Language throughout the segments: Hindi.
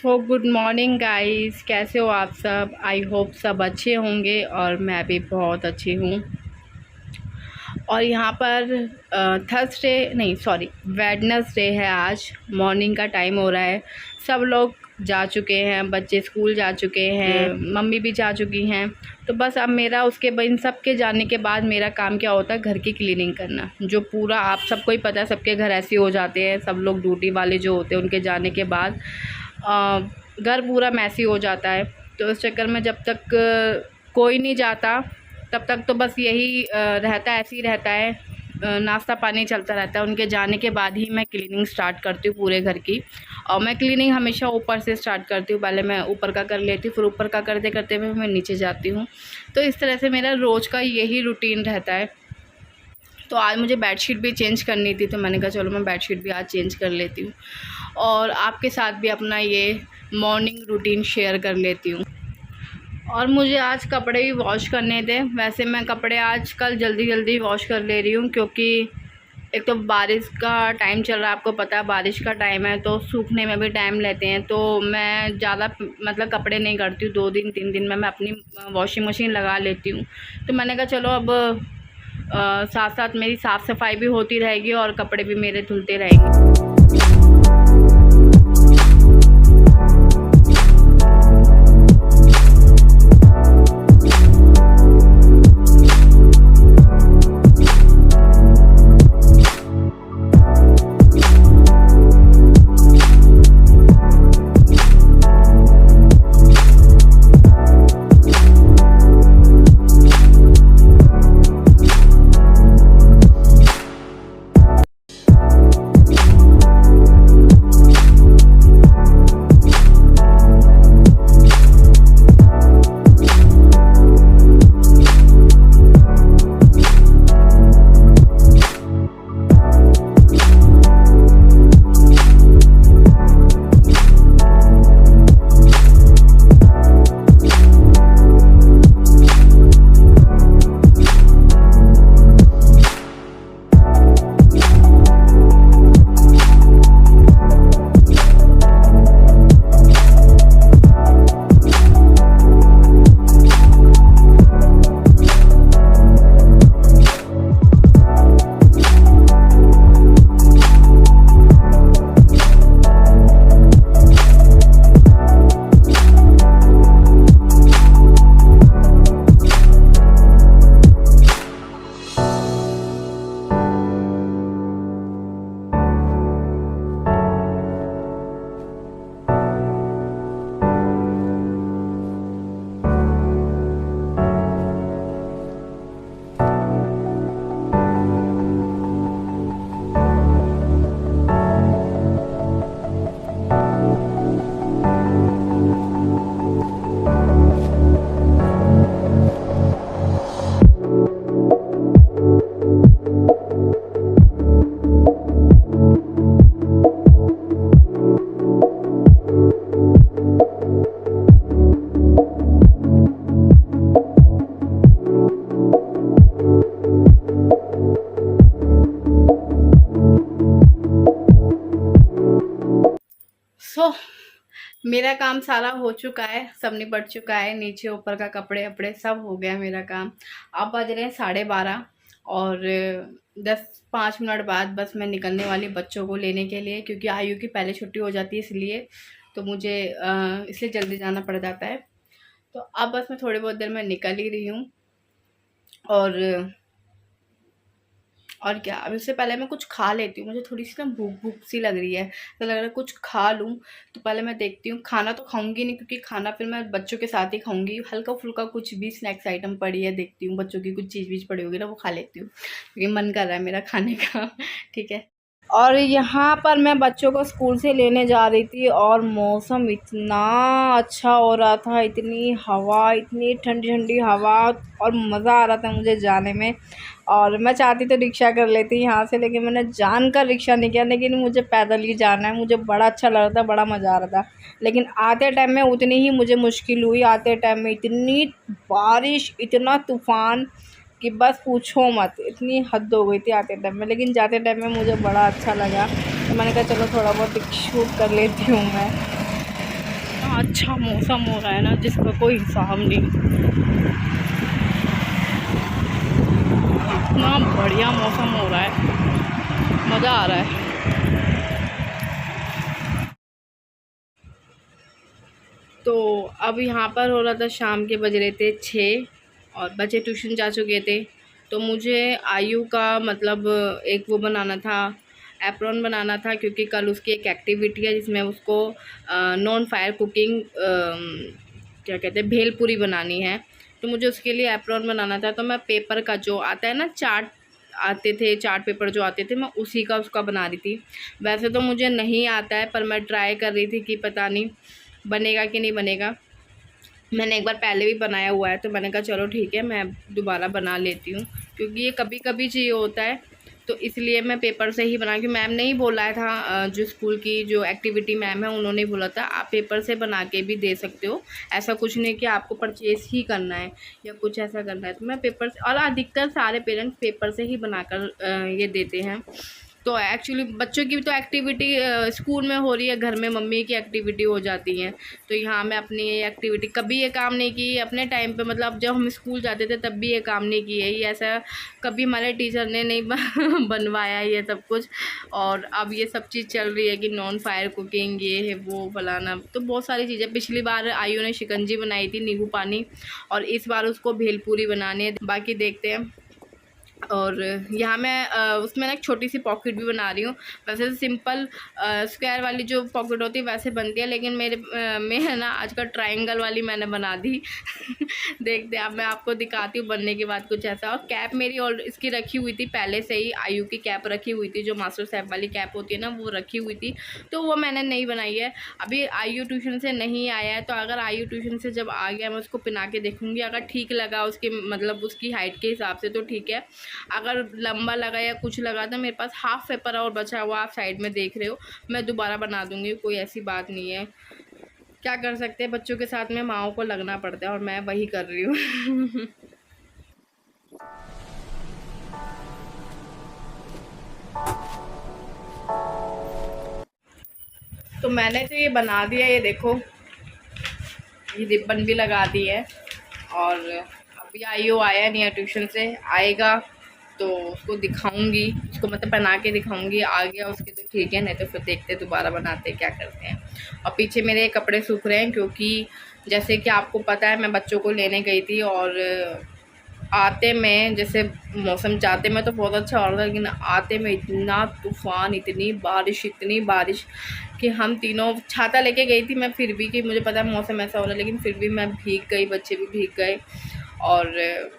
सो गुड मॉर्निंग गाइस, कैसे हो आप सब। आई होप सब अच्छे होंगे और मैं भी बहुत अच्छी हूँ। और यहाँ पर थर्सडे नहीं सॉरी वेडनेसडे है। आज मॉर्निंग का टाइम हो रहा है। सब लोग जा चुके हैं, बच्चे स्कूल जा चुके हैं, मम्मी भी जा चुकी हैं। तो बस अब मेरा उसके इन सब के जाने के बाद मेरा काम क्या होता है, घर की क्लीनिंग करना। जो पूरा आप सबको ही पता है, सबके घर ऐसे हो जाते हैं। सब लोग ड्यूटी वाले जो होते हैं उनके जाने के बाद घर पूरा मैसी हो जाता है। तो इस चक्कर में जब तक कोई नहीं जाता तब तक तो बस यही रहता है, ऐसे ही रहता है। नाश्ता पानी चलता रहता है। उनके जाने के बाद ही मैं क्लीनिंग स्टार्ट करती हूँ पूरे घर की। और मैं क्लीनिंग हमेशा ऊपर से स्टार्ट करती हूँ। पहले मैं ऊपर का कर लेती हूँ, फिर ऊपर का करते करते हुए मैं नीचे जाती हूँ। तो इस तरह से मेरा रोज़ का यही रूटीन रहता है। तो आज मुझे बेडशीट भी चेंज करनी थी, तो मैंने कहा चलो मैं बेडशीट भी आज चेंज कर लेती हूँ और आपके साथ भी अपना ये मॉर्निंग रूटीन शेयर कर लेती हूँ। और मुझे आज कपड़े भी वॉश करने थे। वैसे मैं कपड़े आजकल जल्दी जल्दी वॉश कर ले रही हूँ, क्योंकि एक तो बारिश का टाइम चल रहा है, आपको पता है बारिश का टाइम है तो सूखने में भी टाइम लेते हैं। तो मैं ज़्यादा मतलब कपड़े नहीं करती हूँ, 2 दिन 3 दिन में मैं अपनी वॉशिंग मशीन लगा लेती हूँ। तो मैंने कहा चलो अब साथ साथ मेरी साफ़ सफाई भी होती रहेगी और कपड़े भी मेरे धुलते रहेंगे। मेरा काम सारा हो चुका है, सब निपट चुका है। नीचे ऊपर का कपड़े वपड़े सब हो गया मेरा काम। अब बज रहे हैं 12:30 और 10-5 मिनट बाद बस मैं निकलने वाली बच्चों को लेने के लिए, क्योंकि आयु की पहले छुट्टी हो जाती है इसलिए। तो मुझे इसलिए जल्दी जाना पड़ जाता है। तो अब बस मैं थोड़ी बहुत देर में निकल ही रही हूँ। और क्या, अब इससे पहले मैं कुछ खा लेती हूँ। मुझे थोड़ी सी ना भूख भूख सी लग रही है, तो लग रहा है कुछ खा लूँ। तो पहले मैं देखती हूँ, खाना तो खाऊंगी नहीं क्योंकि खाना फिर मैं बच्चों के साथ ही खाऊंगी। हल्का फुल्का कुछ भी स्नैक्स आइटम पड़ी है, देखती हूँ बच्चों की कुछ चीज़ वीज पड़ी होगी ना, वो खा लेती हूँ क्योंकि मन कर रहा है मेरा खाने का। ठीक है। और यहाँ पर मैं बच्चों को स्कूल से लेने जा रही थी और मौसम इतना अच्छा हो रहा था, इतनी हवा, इतनी ठंडी ठंडी हवा, और मज़ा आ रहा था मुझे जाने में। और मैं चाहती तो रिक्शा कर लेती यहाँ से, लेकिन मैंने जानकर रिक्शा नहीं किया। लेकिन मुझे पैदल ही जाना है, मुझे बड़ा अच्छा लग रहा था, बड़ा मज़ा आ रहा था। लेकिन आते टाइम में उतनी ही मुझे मुश्किल हुई। आते टाइम में इतनी बारिश, इतना तूफ़ान कि बस पूछो मत, इतनी हद हो गई थी आते टाइम में। लेकिन जाते टाइम में मुझे बड़ा अच्छा लगा, तो मैंने कहा चलो थोड़ा बहुत शूट कर लेती हूँ मैं। अच्छा मौसम हो रहा है ना जिसका कोई हिसाब नहीं। इतना बढ़िया मौसम हो रहा है, मज़ा आ रहा है। तो अब यहाँ पर हो रहा था, शाम के बज रहे थे 6 और बच्चे ट्यूशन जा चुके थे। तो मुझे आयु का मतलब एक वो बनाना था, एप्रॉन बनाना था, क्योंकि कल उसकी एक एक्टिविटी है जिसमें उसको नॉन फायर कुकिंग क्या कहते हैं भेलपूरी बनानी है। तो मुझे उसके लिए एप्रॉन बनाना था। तो मैं पेपर का जो आता है ना, चार्ट आते थे, चार्ट पेपर जो आते थे, मैं उसी का उसका बना रही थी। वैसे तो मुझे नहीं आता है, पर मैं ट्राई कर रही थी कि पता नहीं बनेगा कि नहीं बनेगा। मैंने एक बार पहले भी बनाया हुआ है, तो मैंने कहा चलो ठीक है, मैं दोबारा बना लेती हूँ, क्योंकि ये कभी कभी चाहिए होता है। तो इसलिए मैं पेपर से ही बना, क्योंकि मैम ने ही बोला था, जो स्कूल की जो एक्टिविटी मैम है उन्होंने बोला था आप पेपर से बना के भी दे सकते हो, ऐसा कुछ नहीं कि आपको परचेज़ ही करना है या कुछ ऐसा करना है। तो मैं पेपर से, और अधिकतर सारे पेरेंट्स पेपर से ही बनाकर ये देते हैं। तो एक्चुअली बच्चों की तो एक्टिविटी स्कूल में हो रही है, घर में मम्मी की एक्टिविटी हो जाती है। तो यहाँ मैं अपनी एक्टिविटी कभी ये काम नहीं की अपने टाइम पे, मतलब जब हम स्कूल जाते थे तब भी ये काम नहीं किए, ये ऐसा कभी हमारे टीचर ने नहीं बनवाया ये सब कुछ। और अब ये सब चीज़ चल रही है कि नॉन फायर कुकिंग, ये है वो फलाना, तो बहुत सारी चीज़ें। पिछली बार आयु ने शिकंजी बनाई थी, नींबू पानी, और इस बार उसको भेलपूरी बनानी है, बाकी देखते हैं। और यहाँ मैं उसमें ना एक छोटी सी पॉकेट भी बना रही हूँ। वैसे तो सिंपल स्क्वायर वाली जो पॉकेट होती है वैसे बनती है, लेकिन मेरे में है ना आजकल ट्रायंगल वाली मैंने बना दी। देखते हैं, अब मैं आपको दिखाती हूँ बनने के बाद कुछ ऐसा। और कैप मेरी और इसकी रखी हुई थी पहले से ही, आयु की कैप रखी हुई थी, जो मास्टर साहब वाली कैप होती है ना, वो रखी हुई थी, तो वो मैंने नहीं बनाई है। अभी आयु ट्यूशन से नहीं आया है, तो अगर आयु ट्यूशन से जब आ गया मैं उसको पहना के देखूँगी, अगर ठीक लगा उसके मतलब उसकी हाइट के हिसाब से तो ठीक है, अगर लंबा लगा या कुछ लगा तो मेरे पास हाफ पेपर और बचा हुआ, आप साइड में देख रहे हो, मैं दोबारा बना दूंगी, कोई ऐसी बात नहीं है। क्या कर सकते हैं, बच्चों के साथ में माँओं को लगना पड़ता है, और मैं वही कर रही हूँ। तो मैंने तो ये बना दिया, ये देखो, ये रिबन भी लगा दी है। और अभी आयु आया नहीं है ट्यूशन से, आएगा तो उसको दिखाऊंगी, उसको मतलब बना के दिखाऊंगी। आ गया उसके तो ठीक है, नहीं तो फिर देखते दोबारा बनाते क्या करते हैं। और पीछे मेरे कपड़े सूख रहे हैं, क्योंकि जैसे कि आपको पता है मैं बच्चों को लेने गई थी, और आते में जैसे मौसम जाते में तो बहुत अच्छा हो रहा था, लेकिन आते में इतना तूफ़ान, इतनी बारिश कि हम तीनों, छाता लेके गई थी मैं फिर भी, कि मुझे पता है मौसम ऐसा हो रहा है, लेकिन फिर भी मैं भीग गई, बच्चे भी भीग गए। और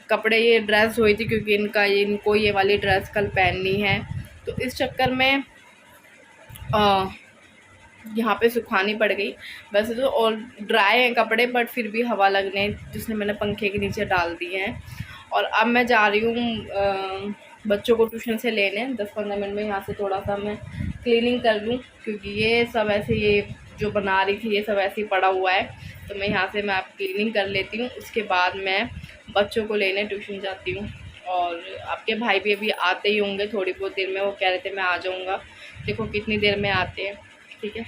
कपड़े, ये ड्रेस धोई थी क्योंकि इनको ये वाली ड्रेस कल पहननी है, तो इस चक्कर में यहाँ पे सुखानी पड़ गई। वैसे तो और ड्राई हैं कपड़े, बट फिर भी हवा लगने जिसने मैंने पंखे के नीचे डाल दिए हैं। और अब मैं जा रही हूँ बच्चों को ट्यूशन से लेने, 10-15 मिनट में यहाँ से थोड़ा सा मैं क्लीनिंग कर लूँ, क्योंकि ये सब ऐसे, ये जो बना रही थी ये सब ऐसे ही पड़ा हुआ है, तो मैं यहाँ से मैं आप क्लीनिंग कर लेती हूँ। उसके बाद मैं बच्चों को लेने ट्यूशन जाती हूँ। और आपके भाई भी अभी आते ही होंगे थोड़ी बहुत देर में, वो कह रहे थे मैं आ जाऊँगा, देखो कितनी देर में आते हैं, ठीक है।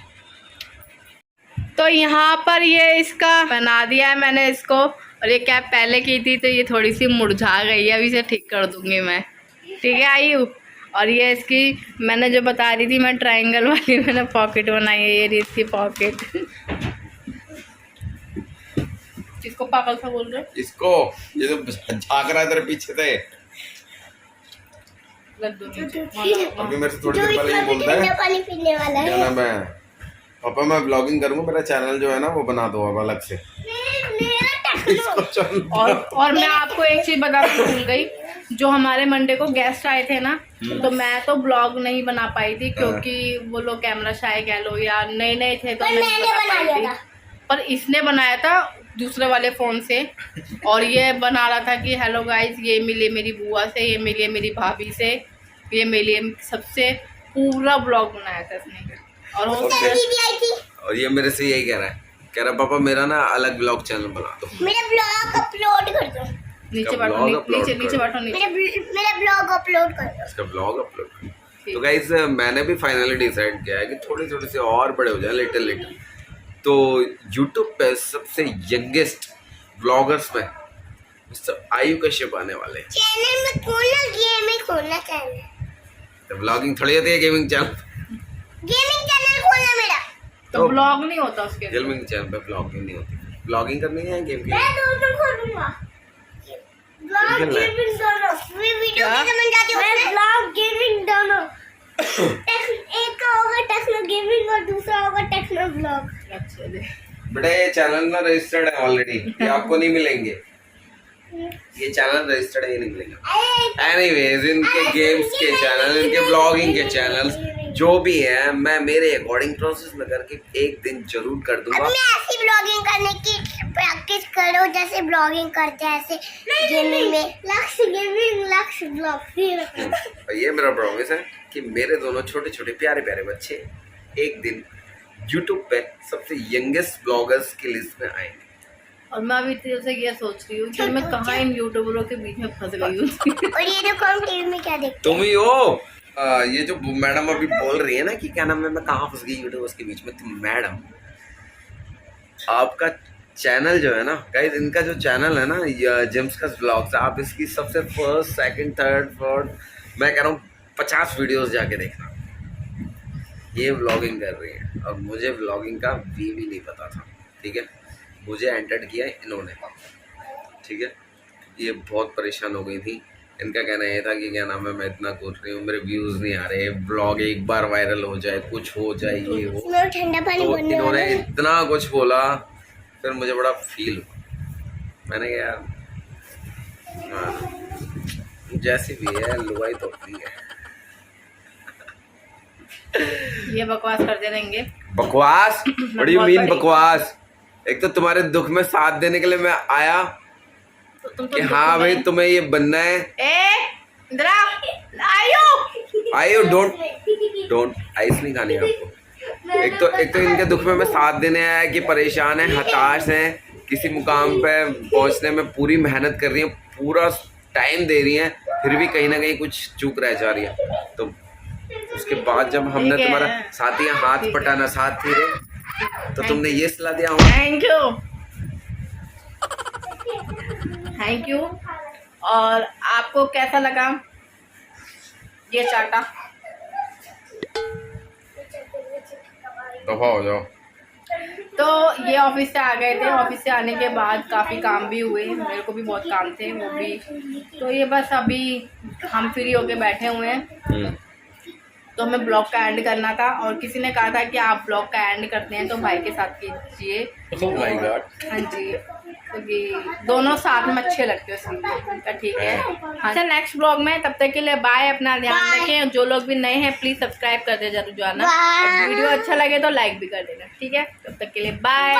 तो यहाँ पर ये इसका बना दिया है मैंने इसको, और ये कैप पहले की थी तो ये थोड़ी सी मुरझा गई है, अभी इसे ठीक कर दूँगी मैं, ठीक है आयु। और ये इसकी मैंने जो बता रही थी मैं ट्रायंगल वाली मैंने पॉकेट बनाई है, ये इसकी पॉकेट। इसको पागल सा बोल रहे हो इसको, ये तो झाँक रहा है तेरे पीछे से। अभी मेरे से थोड़ी देर पहले ये बोलता है पानी पीने वाला है, क्या नाम है, पापा मैं ब्लॉगिंग करूँगा, मेरा चैनल जो है ना वो बना दो अब अलग से। और मैं आपको एक चीज बता भूल गई, जो हमारे मंडे को गेस्ट आए थे ना, तो मैं तो ब्लॉग नहीं बना पाई थी, क्योंकि वो लोग कैमरा शाय कह लो या नए थे, तो नहीं बना पाई थी। पर इसने बनाया था दूसरे वाले फ़ोन से, और ये बना रहा था कि हेलो गाइस, ये मिली मेरी बुआ से, ये मिली मेरी भाभी से, ये मिली सबसे, पूरा ब्लॉग बनाया था इसने। और ये मेरे से यही कह रहा पापा मेरा ना अलग ब्लॉग चैनल बना दो, मेरा ब्लॉग अपलोड कर दो, नीचे बैठो, नीचे बैठो, मेरा ब्लॉग अपलोड कर दो, इसका ब्लॉग अपलोड। तो गाइस मैंने भी फाइनली डिसाइड किया है कि थोड़ी सी और बड़े हो जाए, लिटिल तो YouTube पे सबसे यंगेस्ट ब्लॉगर्स में मिस्टर आयु कश्यप आने वाले हैं। चैनल में खोलना, गेमिंग खोलना चैनल। तो ब्लॉगिंग थोड़ी होती है गेमिंग चैनल। गेमिंग चैनल खोलना मेरा। तो ब्लॉग नहीं होता उसके लिए। गेमिंग चैनल पे ब्लॉगिंग नहीं होती, ब्लॉगिंग करनी है गेम मैं दोनों खोलूंगा। ब्लॉग खेलना है। गेमिंग दोनों। मैं वीडियो क्या? की समझ जाती हूँ। मैं ब्लॉग गेमिंग दोनों। एक का होगा टेक्नो गेमिंग और दूसरा होगा टेक्नो ब्लॉग। अच्छा जी। बेटा ये चैनल ना रजिस्टर्ड है ऑलरेडी, ये आपको नहीं मिलेंगे, ये चैनल रजिस्टर्ड है, नहीं मिलेंगे। एनीवेज इनके गेम्स के चैनल, इनके ब्लॉगिंग के चैनल जो भी हैं, मैं मेरे अकॉर्डिंग प्रोसेस में करके एक दिन जरूर कर दूंगा। अब मैं ऐसी ब्लॉगिंग करने की प्रैक्टिस करो जैसे ब्लॉगिंग करते हैं ऐसे गेमिंग में। लक्ष्य गेमिंग, लक्ष्य ब्लॉग। ये मेरा प्रॉमिस है कि मेरे दोनों छोटे छोटे प्यारे प्यारे बच्चे एक दिन YouTube पे सबसे यंगेस्ट ब्लॉगर्स की लिस्ट में आएंगे। और मैं अभी तेरे से ये सोच रही हूँ कि मैं कहाँ इन यूट्यूबरों के बीच में फंस गई हूँ। और ये देखो हम टीवी में क्या देखते तुम ही हो ये जो मैडम अभी बोल रही है ना कि क्या नाम है, मैं कहाँ फंस गई यूट्यूबर्स के बीच में। तुम मैडम, आपका चैनल जो है ना गाइस, इनका जो चैनल है ना जेम्स का व्लॉग्स, आप इसकी सबसे फर्स्ट, सेकंड, थर्ड, फोर्थ, मैं कह रहा हूँ 50 वीडियोस जाके देखना। ये व्लॉगिंग कर रही है और मुझे व्लॉगिंग का भी नहीं पता था, ठीक है। मुझे एंटर्ड किया इन्होंने, ठीक है। ये बहुत परेशान हो गई थी। इनका कहना ये था कि क्या नाम है, मैं इतना कूद रही हूँ, मेरे व्यूज़ नहीं आ रहे, ब्लॉग एक बार वायरल हो जाए, कुछ हो जाए, ये वो। हैं। ठंडा पानी तो बनने इन्होंने वाला है। इतना कुछ बोला, फिर मुझे बड़ा फील हुआ। मैंने कहा यार हाँ, जैसी भी है लुगाई तो अपनी है। ये बकवास करते रहेंगे। बकवास? व्हाट डू यू मीन बकवास? एक तो तुम्हारे दुख में साथ देने के लिए मैं आया तो कि हाँ भाई तुम्हें ये बनना है। आयो डोंट आइस नहीं खानी आपको। एक तो इनके दुख में मैं साथ देने आया कि परेशान है, हताश है, किसी मुकाम पे पहुंचने में पूरी मेहनत कर रही है, पूरा टाइम दे रही है, फिर भी कहीं ना कहीं कुछ चूक रह जा रही है। तो उसके बाद जब हमने तुम्हारा साथी हाथ पटाना साथ थी रे, तो तुमने ये सलाह दिया होगा। Thank you. और आपको कैसा लगा ये चाटा? दफा हो जाओ। तो ये ऑफिस से आ गए थे, ऑफिस से आने के बाद काफ़ी काम भी हुए, मेरे को भी बहुत काम थे वो भी। तो ये बस अभी हम फ्री होके बैठे हुए हैं, तो हमें ब्लॉग का एंड करना था। और किसी ने कहा था कि आप ब्लॉग का एंड करते हैं तो भाई के साथ कीजिए। Oh my God। हाँ जी, क्योंकि दोनों साथ में अच्छे लगते हैं इसलिए। तो ठीक है, हाँ नेक्स्ट ब्लॉग में, तब तक के लिए बाय, अपना ध्यान रखें। जो लोग भी नए हैं प्लीज़ सब्सक्राइब कर दे जरूर जाना। वीडियो अच्छा लगे तो लाइक भी कर देना, ठीक है। तब तक के लिए बाय।